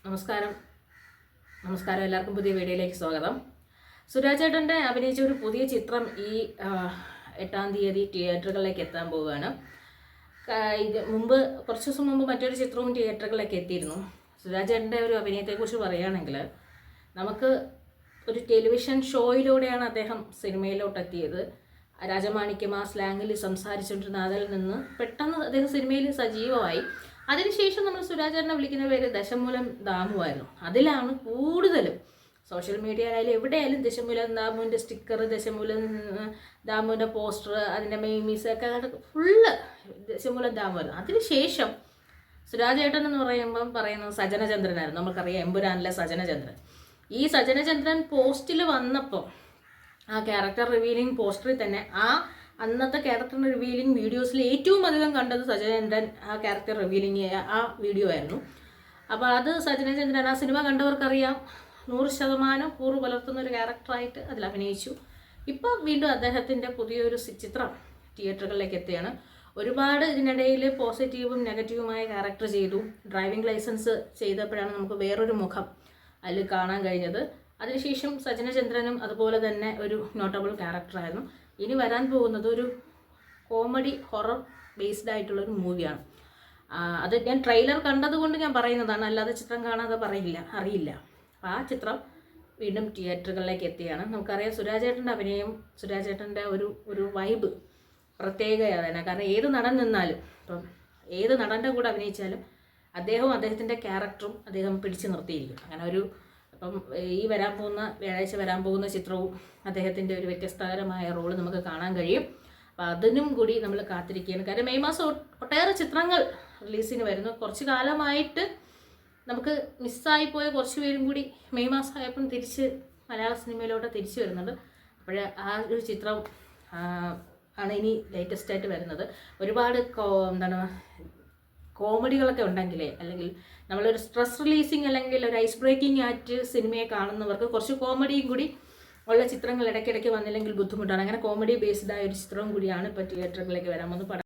നമസ്കാരം നമസ്കാരം എല്ലാവർക്കും പുതിയ വീഡിയോയിലേക്ക് സ്വാഗതം. സുരാജ് ചേട്ടൻ്റെ അഭിനയിച്ച ഒരു പുതിയ ചിത്രം ഈ 8-ാം തീയതി തിയേറ്ററുകളിലേക്ക് എത്താൻ പോവുകയാണ്. കുറച്ച് ദിവസം മുമ്പ് മറ്റൊരു ചിത്രവും തിയേറ്ററുകളിലേക്ക് എത്തിയിരുന്നു. സുരാജ് ചേട്ടൻ്റെ ഒരു അഭിനയത്തെക്കുറിച്ച് പറയുകയാണെങ്കിൽ, നമുക്ക് ഒരു ടെലിവിഷൻ ഷോയിലൂടെയാണ് അദ്ദേഹം സിനിമയിലോട്ടെത്തിയത്. രാജമാണിക്യം ആ സ്ലാങ്ങിൽ സംസാരിച്ചുകൊണ്ടിരുന്ന അതിൽ നിന്ന് പെട്ടെന്ന് അദ്ദേഹം സിനിമയിൽ സജീവമായി. അതിനുശേഷം നമ്മൾ സുരാജ് ചേട്ടനെ വിളിക്കുന്ന പേര് ദശമൂലം ദാമുവായിരുന്നു. അതിലാണ് കൂടുതലും സോഷ്യൽ മീഡിയയിലായാലും എവിടെയായാലും ദശമൂലം ദാമുവിൻ്റെ സ്റ്റിക്കർ, ദശമൂലം ദാമുവിൻ്റെ പോസ്റ്റർ, അതിൻ്റെ മെയിമീസ് ഒക്കെ ഫുള്ള് ദശമൂലം ദാമുവായിരുന്നു. അതിനുശേഷം സുരാജ് ചേട്ടൻ എന്ന് പറയുന്നത് സജനചന്ദ്രനായിരുന്നു. നമുക്കറിയാം എമ്പുരാനിലെ സജനചന്ദ്രൻ. ഈ സജനചന്ദ്രൻ പോസ്റ്റിൽ വന്നപ്പോൾ ആ ക്യാരക്ടർ റിവീലിംഗ് പോസ്റ്ററിൽ തന്നെ അന്നത്തെ ക്യാരക്ടർ റിവീലിംഗ് വീഡിയോസിൽ ഏറ്റവും അധികം കണ്ടത് സജനചന്ദ്രൻ ആ ക്യാരക്ടർ റിവീലിംഗ് ആ വീഡിയോ ആയിരുന്നു. അപ്പോൾ അത് സജനചന്ദ്രൻ ആ സിനിമ കണ്ടവർക്കറിയാം, 100% കൂറ് പുലർത്തുന്ന ഒരു ക്യാരക്ടറായിട്ട് അതിൽ അഭിനയിച്ചു. ഇപ്പോൾ വീണ്ടും അദ്ദേഹത്തിൻ്റെ പുതിയൊരു ചിത്രം തിയേറ്ററുകളിലേക്ക് എത്തുകയാണ്. ഒരുപാട് ഇതിനിടയിൽ പോസിറ്റീവും നെഗറ്റീവുമായ ക്യാരക്ടർ ചെയ്തു. ഡ്രൈവിംഗ് ലൈസൻസ് ചെയ്തപ്പോഴാണ് നമുക്ക് വേറൊരു മുഖം അതിൽ കാണാൻ കഴിഞ്ഞത്. അതിനുശേഷം സജനചന്ദ്രനും അതുപോലെ തന്നെ ഒരു നോട്ടബിൾ ക്യാരക്ടറായിരുന്നു. ഇനി വരാൻ പോകുന്നത് ഒരു കോമഡി ഹൊറർ ബേസ്ഡ് ആയിട്ടുള്ളൊരു മൂവിയാണ്. അത് ഞാൻ ട്രെയിലർ കണ്ടതുകൊണ്ട് ഞാൻ പറയുന്നതാണ്, അല്ലാതെ ചിത്രം കാണാതെ അറിയില്ല. അപ്പോൾ ആ ചിത്രം വീണ്ടും തിയേറ്ററുകളിലേക്ക് എത്തിയാണ്. നമുക്കറിയാം സുരാജ് ചേട്ടൻ്റെ അഭിനയം, സുരാജ് ചേട്ടൻ്റെ ഒരു വൈബ് പ്രത്യേകതാണ്. കാരണം ഏത് നടൻ നിന്നാലും, ഇപ്പം ഏത് നടൻ്റെ കൂടെ അഭിനയിച്ചാലും അദ്ദേഹത്തിൻ്റെ ക്യാരക്ടറും അദ്ദേഹം പിടിച്ചു നിർത്തിയിരിക്കും. അങ്ങനെ അപ്പം ഈ വ്യാഴാഴ്ച വരാൻ പോകുന്ന ചിത്രവും അദ്ദേഹത്തിൻ്റെ ഒരു വ്യത്യസ്തകരമായ റോള് നമുക്ക് കാണാൻ കഴിയും. അപ്പോൾ അതിനും കൂടി നമ്മൾ കാത്തിരിക്കുകയാണ്. കാരണം മെയ് മാസം ഒട്ടേറെ ചിത്രങ്ങൾ റിലീസിന് വരുന്നു. കുറച്ച് കാലമായിട്ട് നമുക്ക് മിസ്സായിപ്പോയ കുറച്ച് പേരും കൂടി മെയ് മാസം ആയപ്പം തിരിച്ച് മലയാള സിനിമയിലോട്ട് തിരിച്ചു വരുന്നുണ്ട്. അപ്പോൾ ആ ഒരു ചിത്രം ആണ് ഇനി ലേറ്റസ്റ്റ് ആയിട്ട് വരുന്നത്. ഒരുപാട് കോമഡികളൊക്കെ ഉണ്ടെങ്കിലേ, അല്ലെങ്കിൽ നമ്മളൊരു സ്ട്രെസ് റിലീസിങ് അല്ലെങ്കിൽ ഒരു ഐസ് ബ്രേക്കിംഗ് ആയിട്ട് സിനിമയെ കാണുന്നവർക്ക് കുറച്ച് കോമഡിയും കൂടി ഉള്ള ചിത്രങ്ങൾ ഇടയ്ക്കിടയ്ക്ക് വന്നില്ലെങ്കിൽ ബുദ്ധിമുട്ടാണ്. അങ്ങനെ കോമഡി ബേസ്ഡ് ആയ ഒരു ചിത്രവും കൂടിയാണ് ഇപ്പോൾ തിയേറ്ററുകളിലേക്ക് വരാൻ പോകുന്നത്.